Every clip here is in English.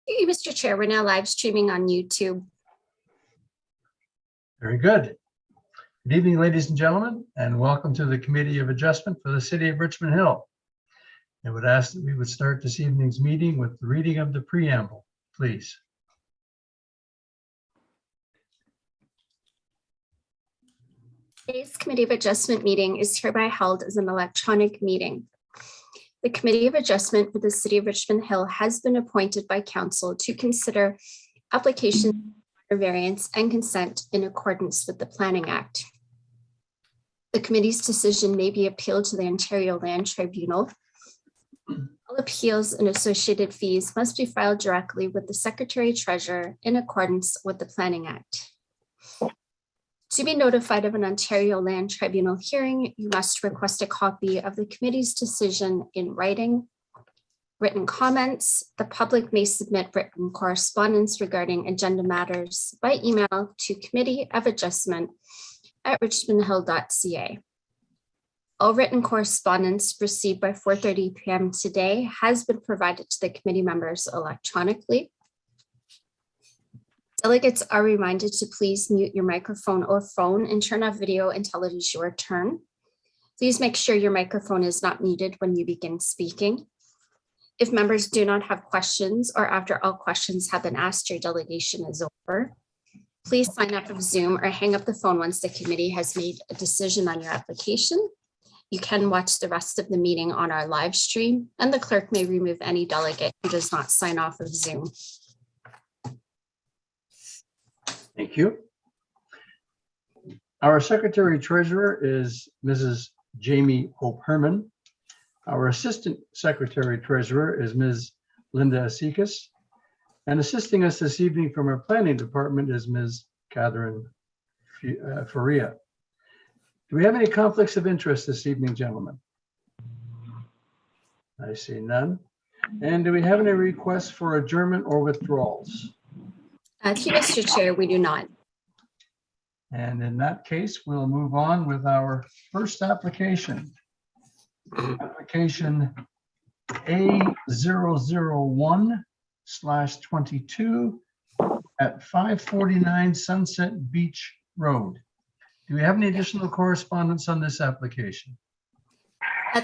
Hey, Mr. Chair, we're now live streaming on YouTube. Very good. Good evening, ladies and gentlemen, and welcome to the Committee of Adjustment for the City of Richmond Hill. I would ask that we would start this evening's meeting with the reading of the preamble, please. Today's Committee of Adjustment meeting is hereby held as an electronic meeting. The Committee of Adjustment for the City of Richmond Hill has been appointed by Council to consider applications for variance and consent in accordance with the Planning Act. The committee's decision may be appealed to the Ontario Land Tribunal. All appeals and associated fees must be filed directly with the Secretary Treasurer in accordance with the Planning Act. To be notified of an Ontario Land Tribunal hearing, you must request a copy of the committee's decision in writing. Written comments, the public may submit written correspondence regarding agenda matters by email to committee-of-adjustment@richmondhill.ca. All written correspondence received by 4:30 p.m. today has been provided to the committee members electronically. Delegates are reminded to please mute your microphone or phone and turn off video until it is your turn. Please make sure your microphone is not muted when you begin speaking. If members do not have questions or after all questions have been asked, your delegation is over. Please sign up of Zoom or hang up the phone once the committee has made a decision on your application. You can watch the rest of the meeting on our live stream, and the clerk may remove any delegate who does not sign off of Zoom. Thank you. Our Secretary Treasurer is Mrs. Jamie Hope Herman. Our Assistant Secretary Treasurer is Ms. Linda Asikas. And assisting us this evening from our Planning Department is Ms. Catherine Faria. Do we have any conflicts of interest this evening, gentlemen? I see none. And do we have any requests for adjournment or withdrawals? Thank you, Mr. Chair, we do not. And in that case, we'll move on with our first application. Application A001/22 at 549 Sunset Beach Road. Do we have any additional correspondence on this application?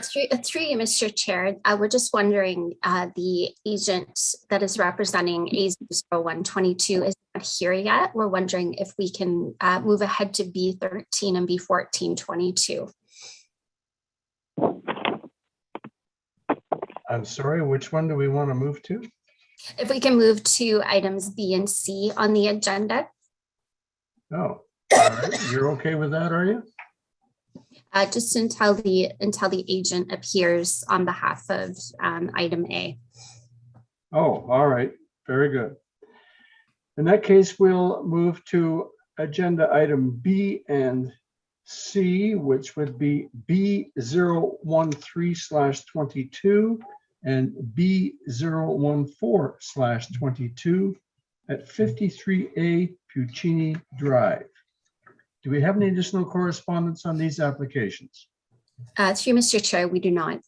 Through you, Mr. Chair, we're just wondering, the agent that is representing A00122 is not here yet. We're wondering if we can move ahead to B13 and B1422. I'm sorry, which one do we want to move to? If we can move to items B and C on the agenda. Oh, all right. You're okay with that, are you? Just until the agent appears on behalf of item A. Oh, all right. Very good. In that case, we'll move to agenda item B and C, which would be B013/22 and B014/22 at 53A Puccini Drive. Do we have any additional correspondence on these applications? Through Mr. Chair, we do not.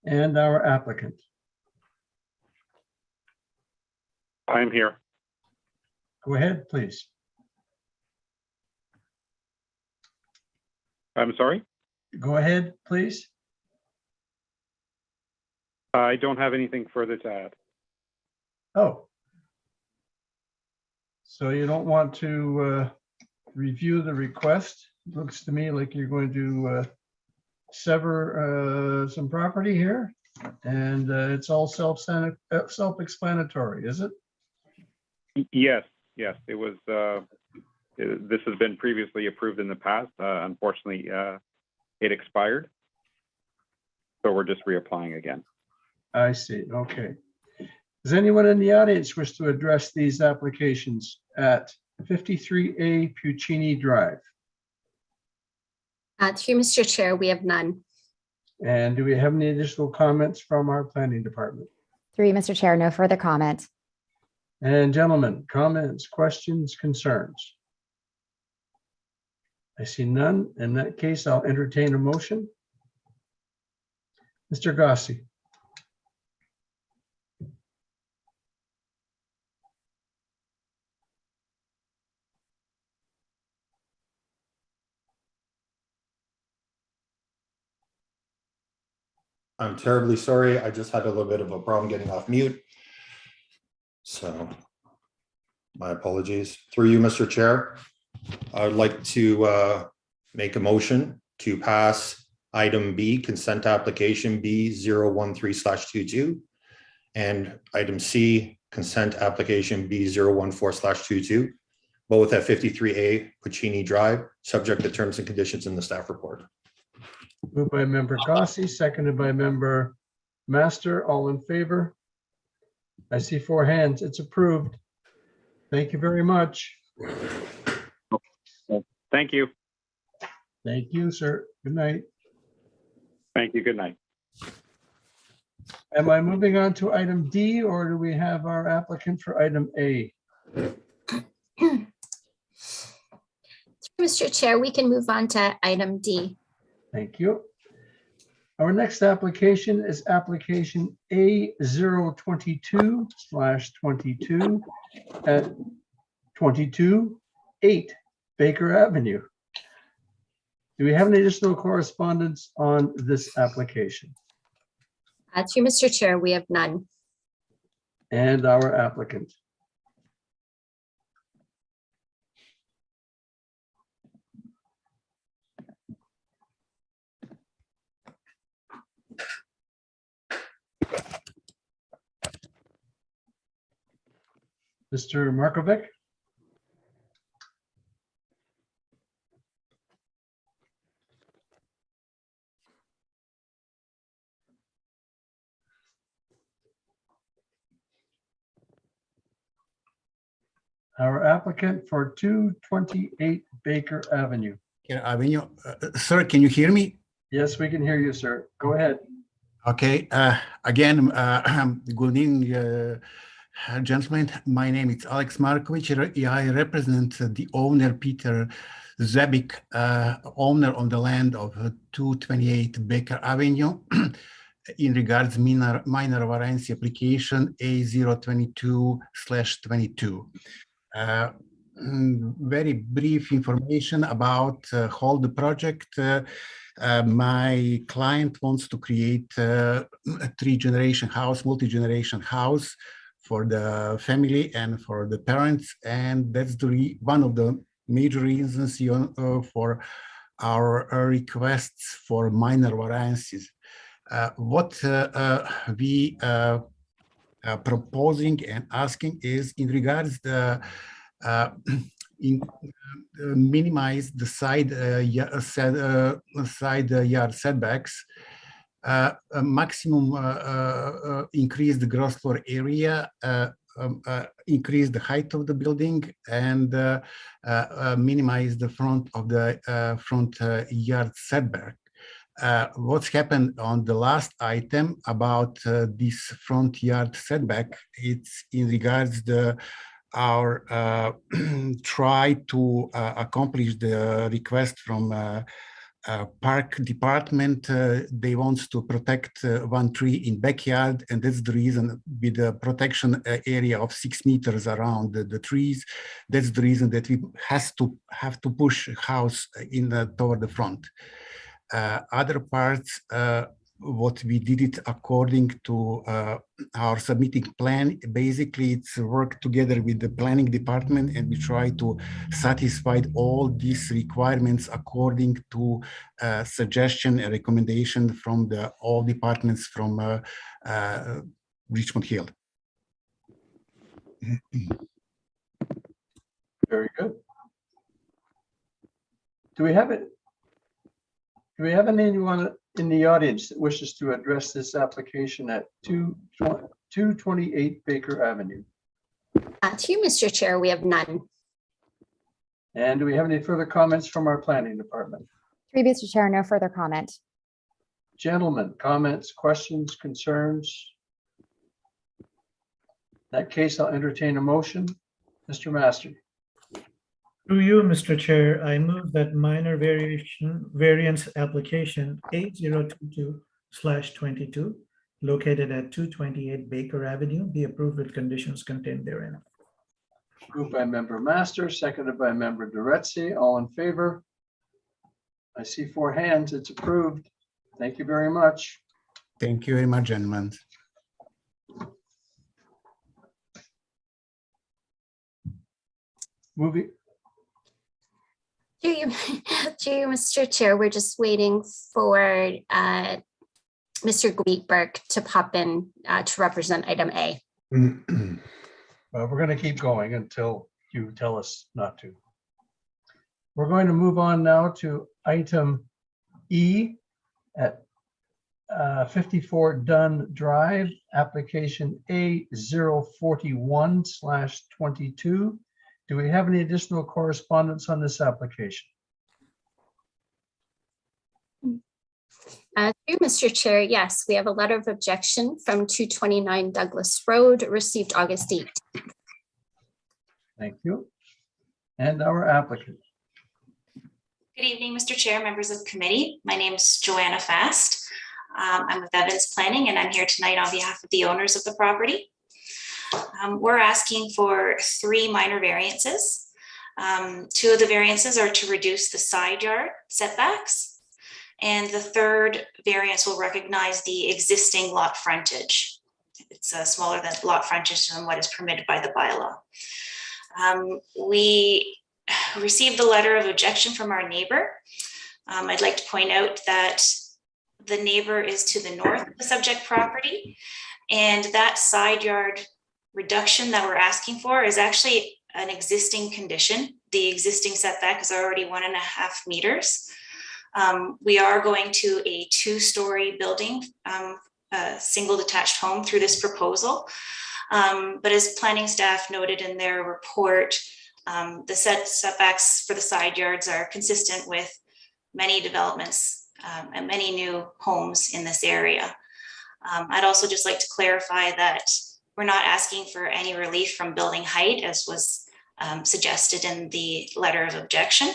And our applicant. I'm here. Go ahead, please. I'm sorry? Go ahead, please. I don't have anything further to add. Oh. So you don't want to review the request? Looks to me like you're going to sever some property here, and it's all self-explanatory, is it? Yes, it was. This has been previously approved in the past. Unfortunately, it expired, so we're just reapplying again. I see. Okay. Does anyone in the audience wish to address these applications at 53A Puccini Drive? Through Mr. Chair, we have none. And do we have any additional comments from our planning department? Through you, Mr. Chair, no further comment. And gentlemen, comments, questions, concerns? I see none. In that case, I'll entertain a motion. Mr. Gossi. I'm terribly sorry. I just had a little bit of a problem getting off mute. So my apologies. Through you, Mr. Chair, I would like to make a motion to pass item B, consent application B013/22, and item C, consent application B014/22, both at 53A Puccini Drive, subject to terms and conditions in the staff report. Moved by member Cossey, seconded by member Master. All in favor? I see 4 hands. It's approved. Thank you very much. Thank you. Thank you, sir. Good night. Thank you. Good night. Am I moving on to item D, or do we have our applicant for item A? Mr. Chair, we can move on to item D. Thank you. Our next application is application A022/22 at 22-8 Baker Avenue. Do we have any additional correspondence on this application? Through Mr. Chair, we have none. And our applicant? Mr. Markovic? Our applicant for 228 Baker Avenue. Avenue. Sir, can you hear me? Yes, we can hear you, sir. Go ahead. Okay. Again, good evening, gentlemen. My name is Alex Markovic. I represent the owner, Peter Zebik, owner on the land of 228 Baker Avenue in regards minor variance application A022/22. Very brief information about whole the project. My client wants to create a 3-generation house, multi-generation house for the family and for the parents, and that's one of the major reasons for our requests for minor variances. What we proposing and asking is in regards the minimize the side yard setbacks, maximum increase the gross floor area, increase the height of the building, and minimize the front of the front yard setback. What's happened on the last item about this front yard setback, it's in regards our try to accomplish the request from park department. They want to protect 1 tree in backyard, and that's the reason with the protection area of 6 meters around the trees. That's the reason that we have to push house in toward the front. Other parts, what we did it according to our submitting plan. Basically, it's work together with the planning department, and we try to satisfy all these requirements according to suggestion and recommendation from all departments from Richmond Hill. Very good. Do we have anyone in the audience that wishes to address this application at 228 Baker Avenue? To you, Mr. Chair, we have none. And do we have any further comments from our planning department? Through Mr. Chair, no further comment. Gentlemen, comments, questions, concerns? In that case, I'll entertain a motion. Mr. Master. Through you, Mr. Chair, I move that minor variance application A022/22 located at 228 Baker Avenue be approved with conditions contained therein. Moved by member Master, seconded by member Duretzi. All in favor? I see 4 hands. It's approved. Thank you very much. Thank you very much, gentlemen. Moving, Through you, through you, Mr. Chair, we're just waiting for Mr. Gleekberg to pop in to represent item A. we're going to keep going until you tell us not to. We're going to move on now to item E at 54 Dunn Drive, application A041/22. Do we have any additional correspondence on this application? Through Mr. Chair, yes, we have a letter of objection from 229 Douglas Road received August 8th. Thank you. And our applicant. Good evening, Mr. Chair, members of the committee. My name is Joanna Fast. I'm with Evans Planning, and I'm here tonight on behalf of the owners of the property. We're asking for 3 minor variances. 2 of the variances are to reduce the side yard setbacks, and the 3rd variance will recognize the existing lot frontage. It's smaller than lot frontage than what is permitted by the bylaw. We received a letter of objection from our neighbor. I'd like to point out that the neighbor is to the north of the subject property, and that side yard reduction that we're asking for is actually an existing condition. The existing setback is already 1.5 meters. We are going to a 2-story building, a single detached home through this proposal. But as planning staff noted in their report, the setbacks for the side yards are consistent with many developments and many new homes in this area. I'd also just like to clarify that we're not asking for any relief from building height, as was suggested in the letter of objection.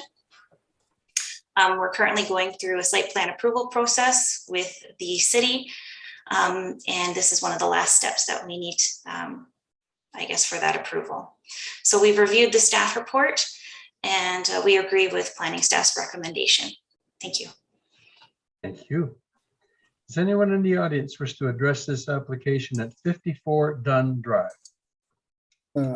We're currently going through a site plan approval process with the city, and this is one of the last steps that we need, I guess, for that approval. So we've reviewed the staff report, and we agree with planning staff's recommendation. Thank you. Thank you. Does anyone in the audience wish to address this application at 54 Dunn Drive?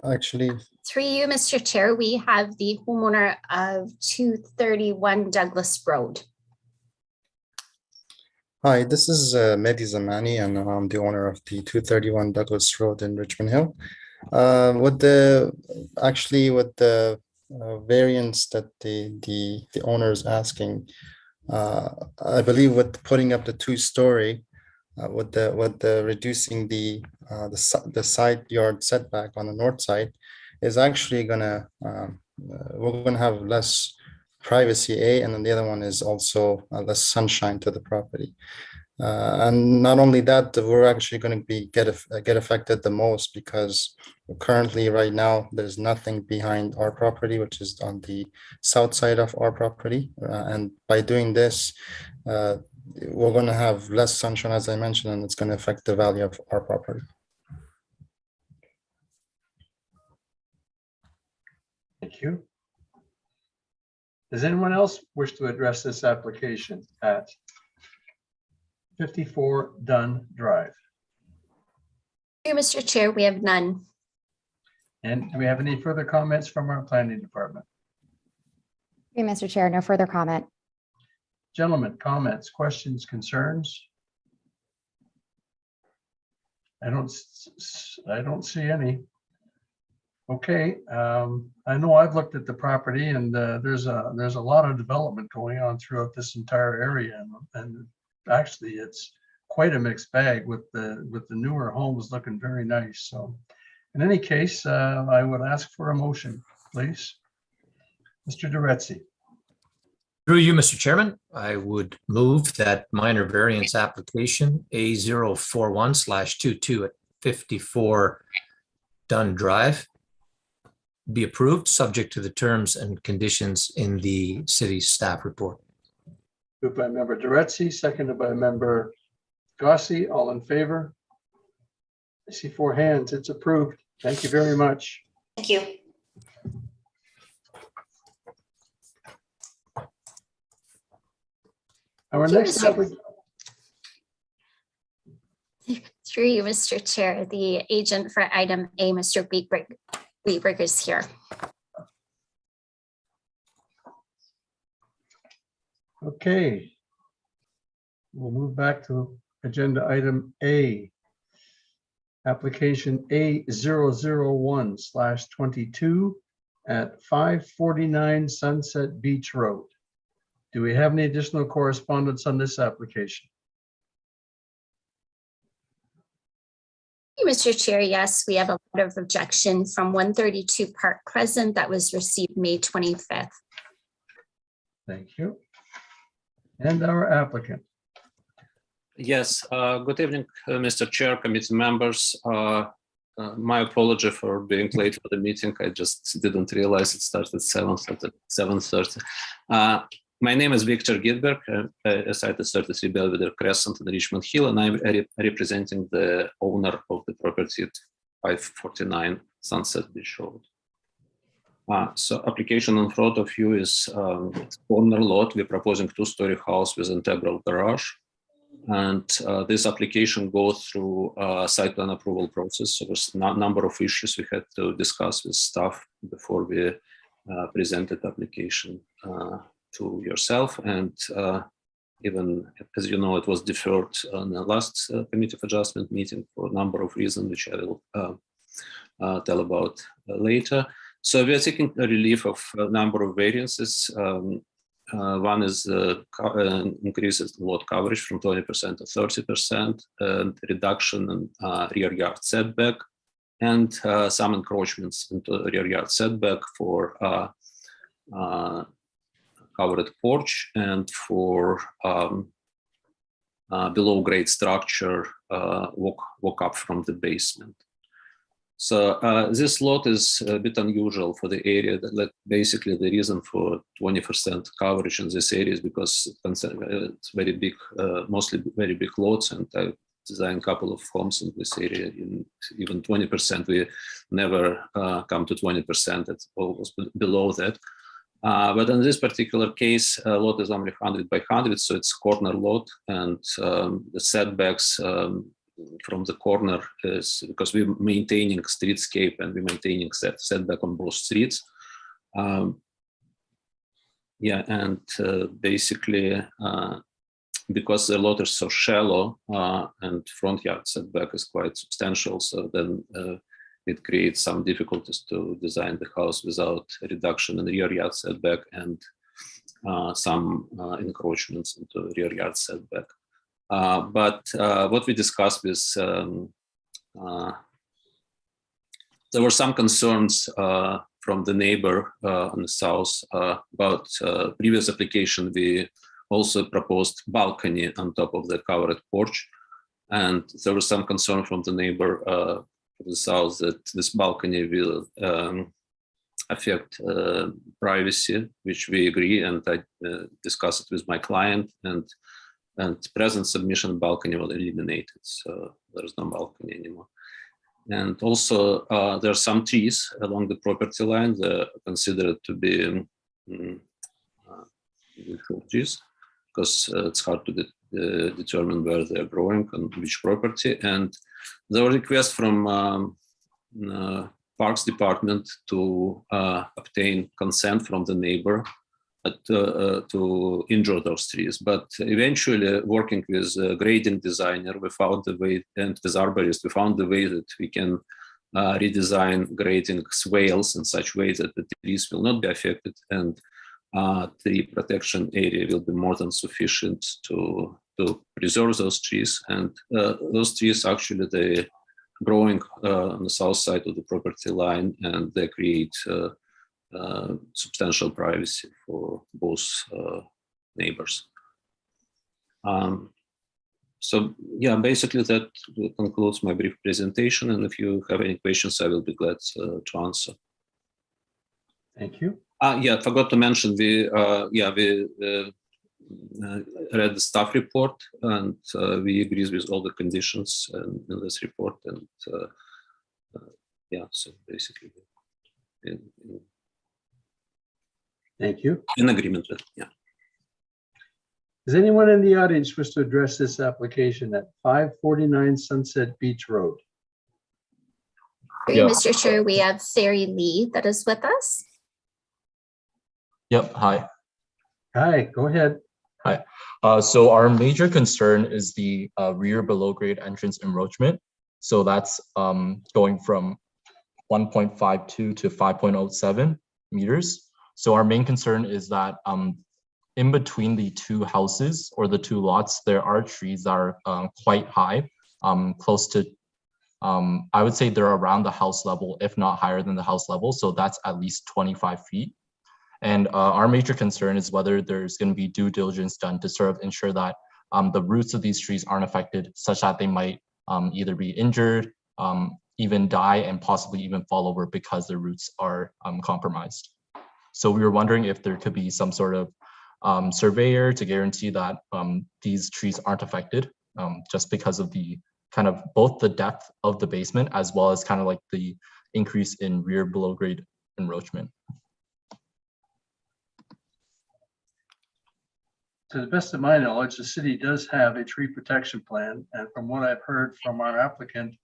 Actually, Through you, Mr. Chair, we have the homeowner of 231 Douglas Road. hi, this is Mehdi Zamani, and I'm the owner of the 231 Douglas Road in Richmond Hill. With the variance that the owner is asking, I believe with putting up the 2-story, with the reducing the side yard setback on the north side, is actually gonna we're gonna have less privacy, and then the other one is also less sunshine to the property. And not only that, we're actually going to be get affected the most, because currently right now there's nothing behind our property, which is on the south side of our property. And by doing this, we're going to have less sunshine, as I mentioned, and it's going to affect the value of our property. Thank you. Does anyone else wish to address this application at 54 Dunn Drive? Through Mr. Chair, we have none. And do we have any further comments from our planning department? Through Mr. Chair, no further comment. Gentlemen, comments, questions, concerns? I don't see any. Okay, I know I've looked at the property, and there's a lot of development going on throughout this entire area, and actually it's quite a mixed bag with the newer homes looking very nice. So in any case, I would ask for a motion, please. Mr. Duretzi. Through you, Mr. Chairman, I would move that minor variance application A041/22 at 54 Dunn Drive be approved, subject to the terms and conditions in the city's staff report. Moved by member Duretzi, seconded by member Gossi. All in favor? I see 4 hands. It's approved. Thank you very much. Thank you. Our Thank you, next Mr. application. Through you, Mr. Chair, the agent for item A, Mr. Weeberg is here. Okay. We'll move back to agenda item A. Application A001/22 at 549 Sunset Beach Road. Do we have any additional correspondence on this application? Mr. Chair, yes, we have a letter of objection from 132 Park Crescent that was received May 25th. Thank you. And our applicant. Yes, good evening, Mr. Chair, committee members. My apology for being late for the meeting. I just didn't realize it started at 7:30. My name is Victor Gidberg. I site is 33 Belvedere Crescent in Richmond Hill, and I'm representing the owner of the property at 549 Sunset Beach Road. So application in front of you is corner lot. We're proposing two-story house with integral garage. And this application goes through site plan approval process. So there's a number of issues we had to discuss with staff before we presented application to yourself. And even, as you know, it was deferred on the last committee of adjustment meeting for a number of reasons, which I will tell about later. So we are seeking a relief of a number of variances. One is increases lot coverage from 20% to 30%, and reduction in rear yard setback, and some encroachments into rear yard setback for covered porch and for below grade structure walk up from the basement. So this lot is a bit unusual for the area. That basically the reason for 20% coverage in this area is because it's very big, mostly very big lots, and I designed a couple of homes in this area. In even 20%, we never come to 20%. It's always below that. But in this particular case, lot is only 100 by 100, so it's corner lot, and the setbacks from the corner is because we're maintaining streetscape and we're maintaining setback on both streets. Yeah, and basically because the lot is so shallow and front yard setback is quite substantial, so then it creates some difficulties to design the house without a reduction in rear yard setback and some encroachments into rear yard setback. But what we discussed is there were some concerns from the neighbor on the south about previous application. We also proposed balcony on top of the covered porch, and there was some concern from the neighbor to the south that this balcony will affect privacy, which we agree, and I discussed it with my client, and present submission balcony was eliminated, so there's no balcony anymore. And also there are some trees along the property line that are considered to be trees, because it's hard to determine where they're growing on which property. And there were requests from Parks Department to obtain consent from the neighbor to injure those trees. But eventually, working with a grading designer, we found a way, and with arborists, we found a way that we can redesign grading swales in such way that the trees will not be affected, and tree protection area will be more than sufficient to preserve those trees. And those trees actually, they growing on the south side of the property line, and they create substantial privacy for both neighbors. So yeah, basically that concludes my brief presentation, and if you have any questions, I will be glad to answer. Thank you. Yeah, I forgot to mention, we read the staff report, and we agree with all the conditions in this report, and yeah, so basically Thank you. in agreement with, yeah. Does anyone in the audience wish to address this application at 549 Sunset Beach Road? Through you, Mr. Chair, we have Ferry Lee that is with us. Yep, hi. Hi, go ahead. Hi. So our major concern is the rear below grade entrance encroachment. So that's going from 1.52 to 5.07 meters. So our main concern is that in between the two houses or the two lots, there are trees that are quite high, close to, I would say they're around the house level, if not higher than the house level. So that's at least 25 feet. And our major concern is whether there's going to be due diligence done to sort of ensure that the roots of these trees aren't affected, such that they might either be injured, even die, and possibly even fall over because their roots are compromised. So we were wondering if there could be some sort of surveyor to guarantee that these trees aren't affected, just because of the kind of both the depth of the basement as well as kind of like the increase in rear below grade encroachment. To the best of my knowledge, the city does have a tree protection plan. And from what I've heard from our applicant,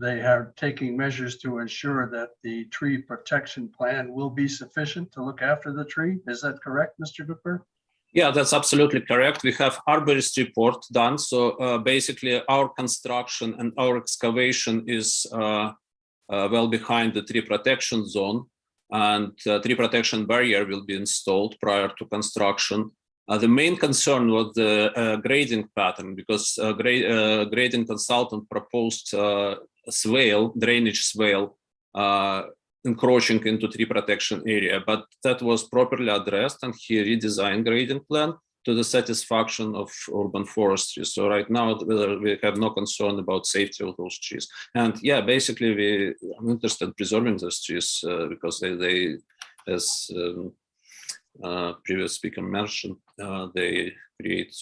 they are taking measures to ensure that the tree protection plan will be sufficient to look after the tree. Is that correct, Mr. Cooper? Yeah, that's absolutely correct. We have arborist report done. So basically our construction and our excavation is well behind the tree protection zone, and tree protection barrier will be installed prior to construction. The main concern was the grading pattern, because grading consultant proposed swale, drainage swale, encroaching into tree protection area, but that was properly addressed, and he redesigned grading plan to the satisfaction of urban forestry. So right now we have no concern about safety of those trees. And yeah, basically I'm interested in preserving those trees because they as previous speaker mentioned, they create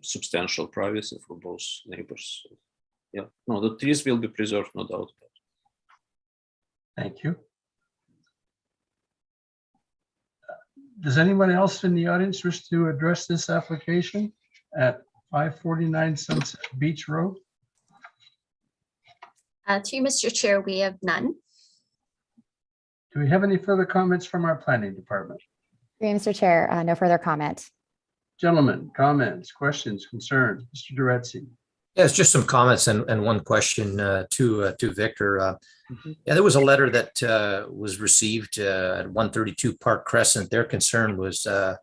substantial privacy for both neighbors. So, yeah, no, the trees will be preserved, no doubt. Thank you. Does anyone else in the audience wish to address this application at 549 Sunset Beach Road? To you, Mr. Chair, we have none. Do we have any further comments from our planning department? Mr. Chair, no further comment. Gentlemen, comments, questions, concerns? Mr. Duretzi. Yeah, it's just some comments and one question to Victor. Yeah, there was a letter that was received at 132 Park Crescent. Their concern was height,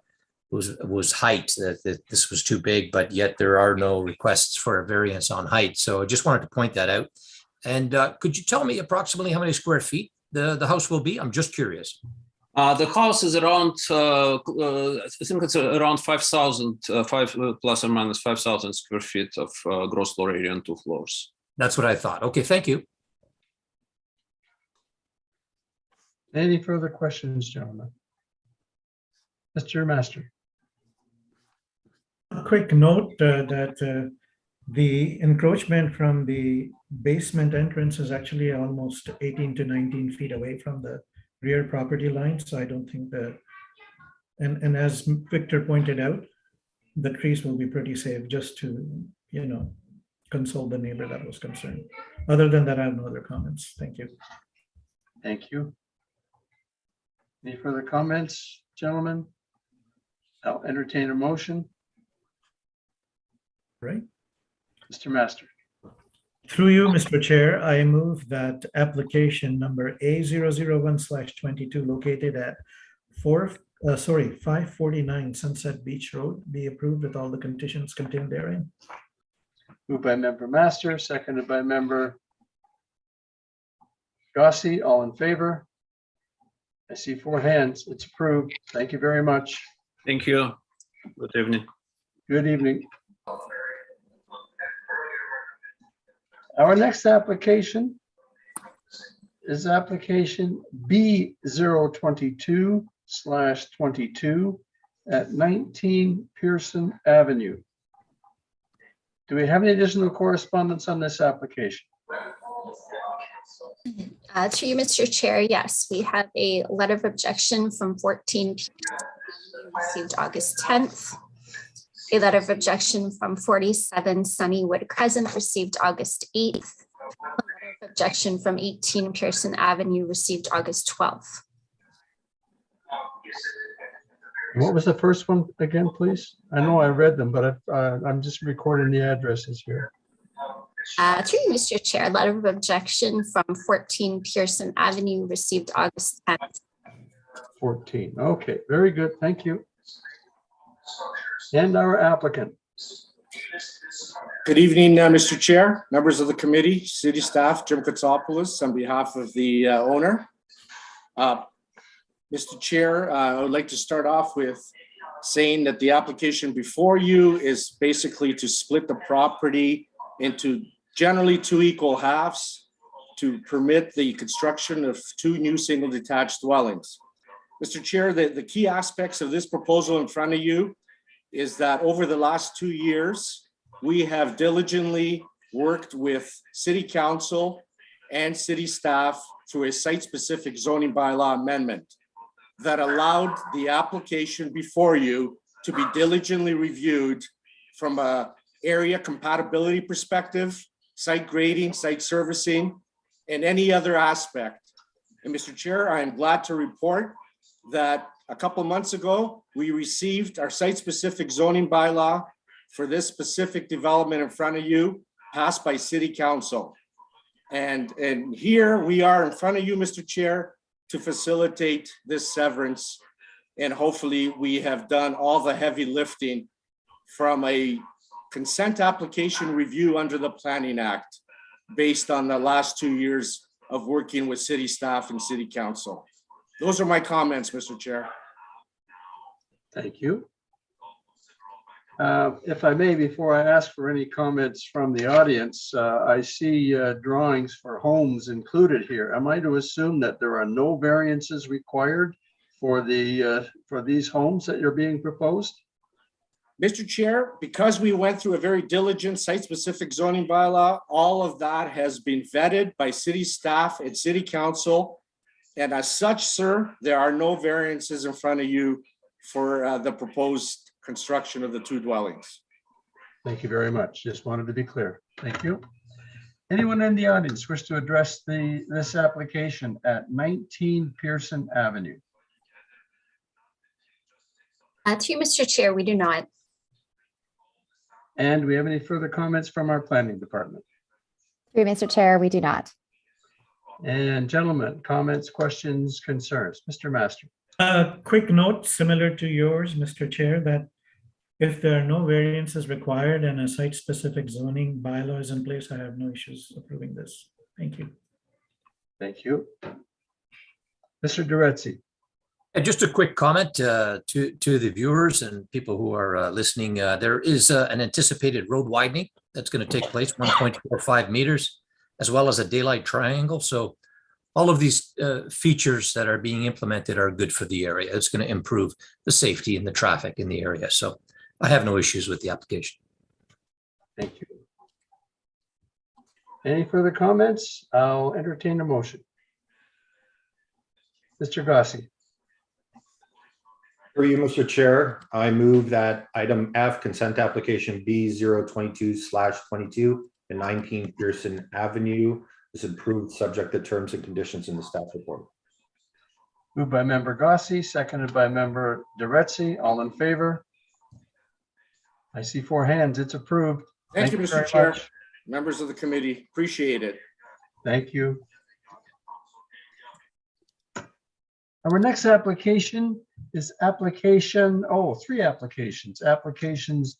that this was too big, but yet there are no requests for a variance on height. So I just wanted to point that out. And could you tell me approximately how many square feet the house will be? I'm just curious. The house is around, I think it's around 5,000, plus or minus 5,000 square feet of gross floor area on 2 floors. That's what I thought. Okay, thank you. Any further questions, gentlemen? Mr. Master. A quick note that the encroachment from the basement entrance is actually almost 18 to 19 feet away from the rear property line. So I don't think that, and as Victor pointed out, the trees will be pretty safe, just to, you know, console the neighbor that was concerned. Other than that, I have no other comments. Thank you. Thank you. Any further comments, gentlemen? I'll entertain a motion. Right. Mr. Master. Through you, Mr. Chair, I move that application number A001/22 located at 549 Sunset Beach Road be approved with all the conditions contained therein. Moved by Member Master, seconded by Member Gossi. All in favor? I see 4 hands. It's approved. Thank you very much. Thank you. Good evening. Good evening. Our next application is application B022/22 at 19 Pearson Avenue. Do we have any additional correspondence on this application? To you, Mr. Chair, yes, we have a letter of objection from 14 received August 10th. A letter of objection from 47 Sunnywood Crescent received August 8th. A letter of objection from 18 Pearson Avenue received August 12th. What was the first one again, please? I know I read them, but I'm just recording the addresses here. Through you, Mr. Chair, letter of objection from 14 Pearson Avenue received August 10th. 14. Okay, very good. Thank you. And our applicant. Good evening, Mr. Chair, members of the committee, city staff, Jim Katsopoulos on behalf of the owner. Mr. Chair, I would like to start off with saying that the application before you is basically to split the property into generally 2 equal halves to permit the construction of 2 new single detached dwellings. Mr. Chair, the key aspects of this proposal in front of you is that over the last 2 years, we have diligently worked with City Council and city staff through a site-specific zoning bylaw amendment that allowed the application before you to be diligently reviewed from a area compatibility perspective, site grading, site servicing, and any other aspect. And Mr. Chair, I am glad to report that a couple months ago, we received our site-specific zoning bylaw for this specific development in front of you, passed by City Council. And here we are in front of you, Mr. Chair, to facilitate this severance. And hopefully we have done all the heavy lifting from a consent application review under the Planning Act based on the last 2 years of working with city staff and City Council. Those are my comments, Mr. Chair. Thank you. If I may, before I ask for any comments from the audience, I see drawings for homes included here. Am I to assume that there are no variances required for these homes that you're being proposed? Mr. Chair, because we went through a very diligent site-specific zoning bylaw, all of that has been vetted by city staff and City Council. And as such, sir, there are no variances in front of you for the proposed construction of the 2 dwellings. Thank you very much. Just wanted to be clear. Thank you. Anyone in the audience wish to address this application at 19 Pearson Avenue? To you, Mr. Chair, we do not. And do we have any further comments from our planning department? Through Mr. Chair, we do not. And gentlemen, comments, questions, concerns? Mr. Master. Quick note, similar to yours, Mr. Chair, that if there are no variances required and a site-specific zoning bylaw is in place, I have no issues approving this. Thank you. Thank you. Mr. Duretzi. And just a quick comment to the viewers and people who are listening. There is an anticipated road widening that's going to take place, 1.45 meters, as well as a daylight triangle. So all of these features that are being implemented are good for the area. It's going to improve the safety and the traffic in the area. So I have no issues with the application. Thank you. Any further comments? I'll entertain a motion. Mr. Gossi. Through you, Mr. Chair, I move that item F, consent application B022/22 and 19 Pearson Avenue is approved subject to terms and conditions in the staff report. Moved by member Gossi, seconded by member Duretzi. All in favor? I see 4 hands. It's approved. Thank you, Mr. very Chair. much. Members of the committee, appreciate it. Thank you. Our next application is 3 applications. Applications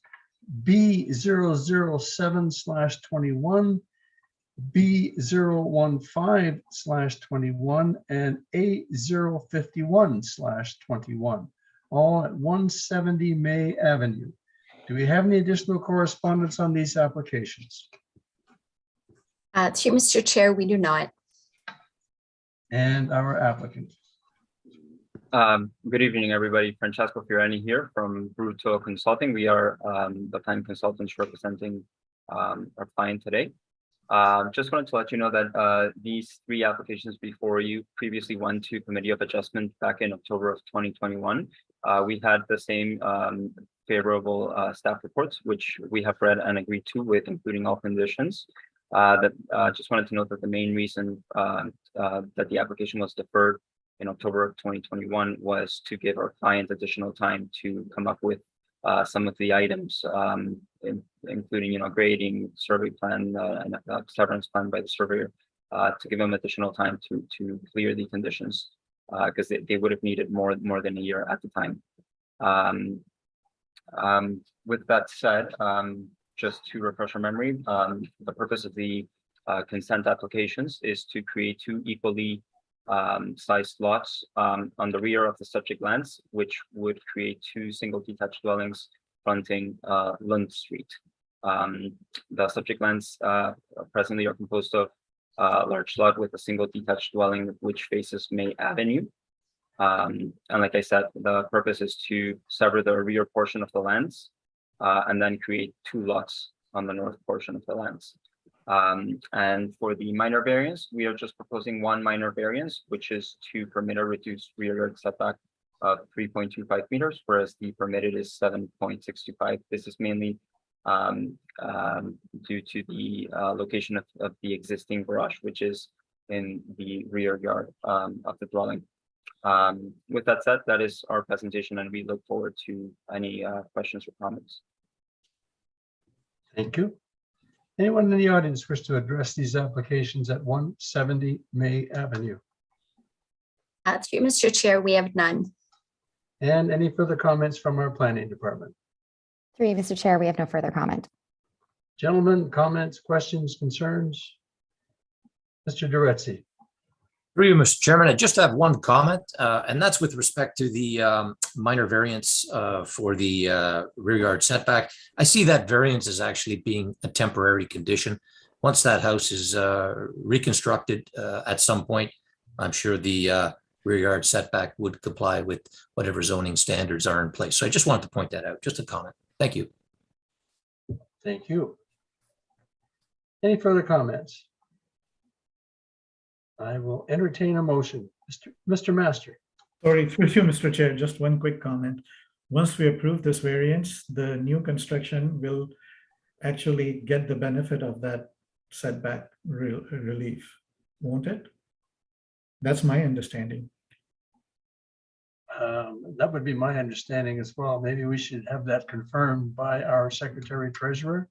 B007/21, B015/21, and A051/21, all at 170 May Avenue. Do we have any additional correspondence on these applications? To you, Mr. Chair, we do not. And our applicant. Good evening, everybody. Francesco Fiorani here from Bruto Consulting. We are the planning consultants representing our client today. Just wanted to let you know that these 3 applications before you previously went to Committee of Adjustment back in October of 2021. We had the same favorable staff reports, which we have read and agreed to with, including all conditions. Just wanted to note that the main reason that the application was deferred in October of 2021 was to give our client additional time to come up with some of the items, including grading, survey plan, and severance plan by the surveyor, to give them additional time to clear the conditions, because they would have needed more than a year at the time. With that said, just to refresh our memory, the purpose of the consent applications is to create two equally sized lots on the rear of the subject lands, which would create two single detached dwellings fronting Lund Street. The subject lands presently are composed of a large lot with a single detached dwelling which faces May Avenue. And like I said, the purpose is to sever the rear portion of the lands and then create two lots on the north portion of the lands. And for the minor variance, we are just proposing one minor variance, which is to permit a reduced rear yard setback of 3.25 meters, whereas the permitted is 7.65. This is mainly due to the location of the existing garage, which is in the rear yard of the dwelling. With that said, that is our presentation, and we look forward to any questions or comments. Thank you. Anyone in the audience wish to address these applications at 170 May Avenue? Through Mr. Chair, we have none. And any further comments from our planning department? Through you, Mr. Chair, we have no further comment. Gentlemen, comments, questions, concerns? Mr. Duretzi. Through you, Mr. Chairman, I just have one comment, and that's with respect to the minor variance for the rear yard setback. I see that variance as actually being a temporary condition. Once that house is reconstructed at some point, I'm sure the rear yard setback would comply with whatever zoning standards are in place. So I just wanted to point that out, just a comment. Thank you. Thank you. Any further comments? I will entertain a motion. Mr. Master. Sorry, through you, Mr. Chair, just one quick comment. Once we approve this variance, the new construction will actually get the benefit of that setback relief, won't it? That's my understanding. That would be my understanding as well. Maybe we should have that confirmed by our Secretary Treasurer.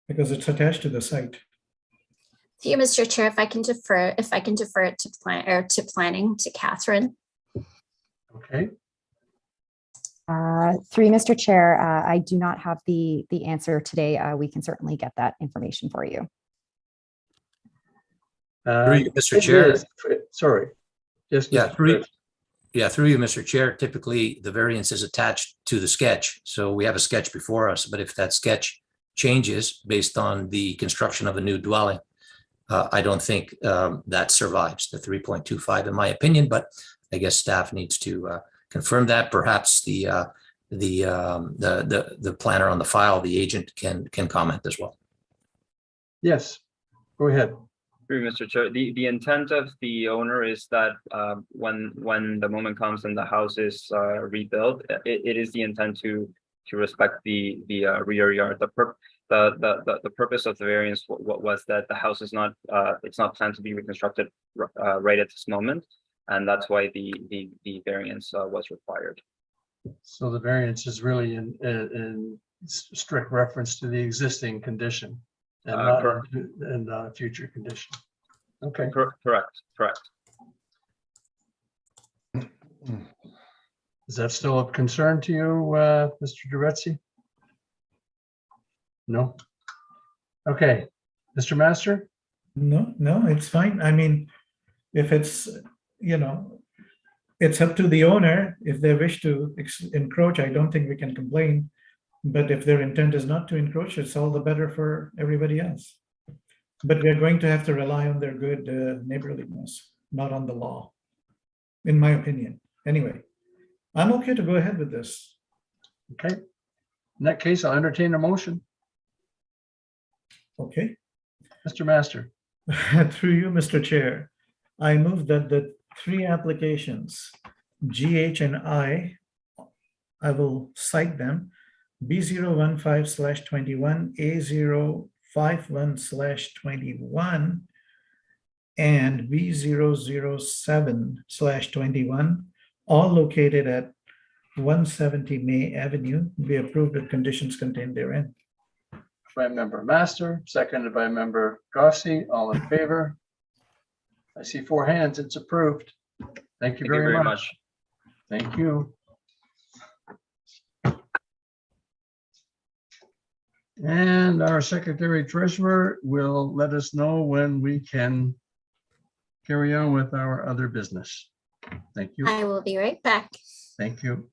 Because it's attached to the site. To you, Mr. Chair, if I can defer it to planning to Catherine. Okay. Through you, Mr. Chair, I do not have the answer today. We can certainly get that information for you. Through you, Mr. Chair. Sorry. Yes. Yeah, through you, Mr. Chair. Typically, the variance is attached to the sketch. So we have a sketch before us, but if that sketch changes based on the construction of a new dwelling, I don't think that survives the 3.25 in my opinion, but I guess staff needs to confirm that. Perhaps the planner on the file, the agent, can comment as well. Yes, go ahead. Mr. Chair, the intent of the owner is that when the moment comes and the house is rebuilt, it is the intent to respect the rear yard. The purpose of the variance was that the house is not it's not planned to be reconstructed right at this moment, and that's why the variance was required. So the variance is really in strict reference to the existing condition and not in a future condition. Okay. Correct. Is that still of concern to you, Mr. Duretzi? No? Okay. Mr. Master? No, it's fine. I mean, if it's, it's up to the owner. If they wish to encroach, I don't think we can complain. But if their intent is not to encroach, it's all the better for everybody else. But we're going to have to rely on their good neighborliness, not on the law, in my opinion. Anyway, I'm okay to go ahead with this. Okay. In that case, I'll entertain a motion. Okay. Mr. Master. Through you, Mr. Chair, I move that the three applications GH and I will cite them. B015/21, A051/21, and B007/21, all located at 170 May Avenue, be approved with conditions contained therein. By Member Master, seconded by Member Gossi. All in favor? I see 4 hands. It's approved. Thank you very much. Thank you. And our Secretary Treasurer will let us know when we can carry on with our other business. Thank you. I will be right back. Thank you.